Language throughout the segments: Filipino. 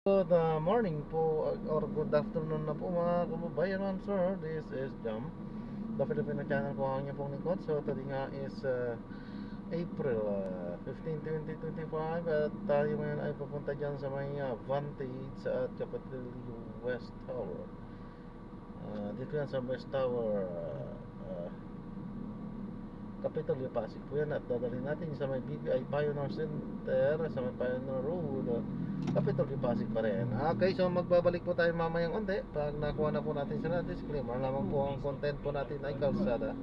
Good morning po or good afternoon na po mga kababayan, sir. This is Jam, the Filipino channel po ang inyong pong lingkod. So today nga is April 15, 2025 at tayo ngayon ay pupunta dyan sa may Vantage at Capitolio West Tower. Dito yan sa West Tower, Capitolio Pasig po yan, at dadalhin natin sa may BPI Pioneer Center sa may Pioneer Road, Capitolio Pasig pa rin. Okay, so magbabalik po tayo mamayang onte pag nakuha na po natin sila. Disclaimer lamang po, ang content po natin ay kalsada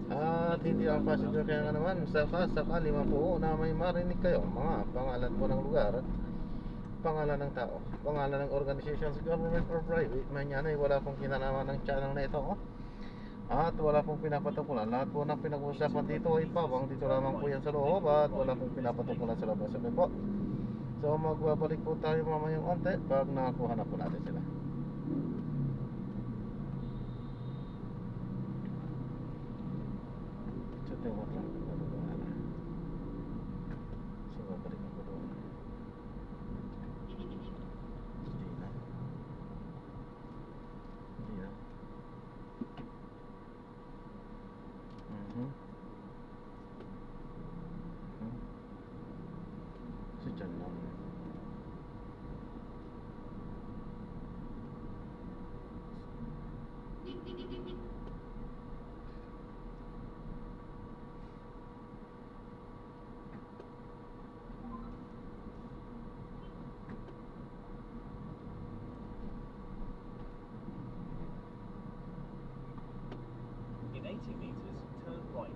at hindi ang passenger. Kaya nga naman sakali man po na may marinig kayo mga pangalan po ng lugar, pangalan ng tao, pangalan ng organizations, government or private man yan, ay wala pong kinalaman ng channel na ito, at wala pong pinapatukulan. Lahat po ng pinag-uusapan dito ay pawang dito lamang po yan sa loob, at wala pong pinapatukulan sa labas. Okay po, so magbabalik po tayo mamayang onte pag nakakuha na po natin sila. So tingnan lang na. So babalik ako doon. Hindi na. Hindi na. So dyan lang. In 80 meters, turn right.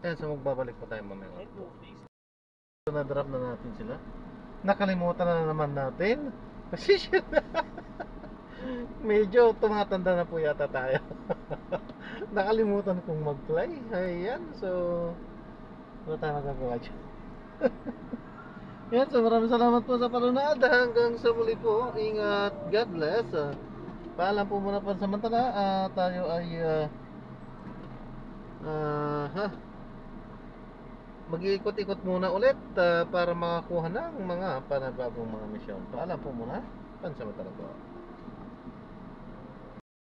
Kaya so magbabalik po tayo mamaya. Head northeast. So na-drop na natin sila. Nakalimutan na naman natin. Kasi medyo tumatanda na po yata tayo. Nakalimutan kong mag-fly. Ayan, so wala tayong magagawa dyan. Yan, so maraming salamat po sa panonood. Hanggang sa muli po. Ingat. God bless. Paalam po muna pansamantala. Tayo ay mag-iikot-ikot muna ulit para makakuha ng mga panabagong mga misyon. Paalam po muna pansamantala po.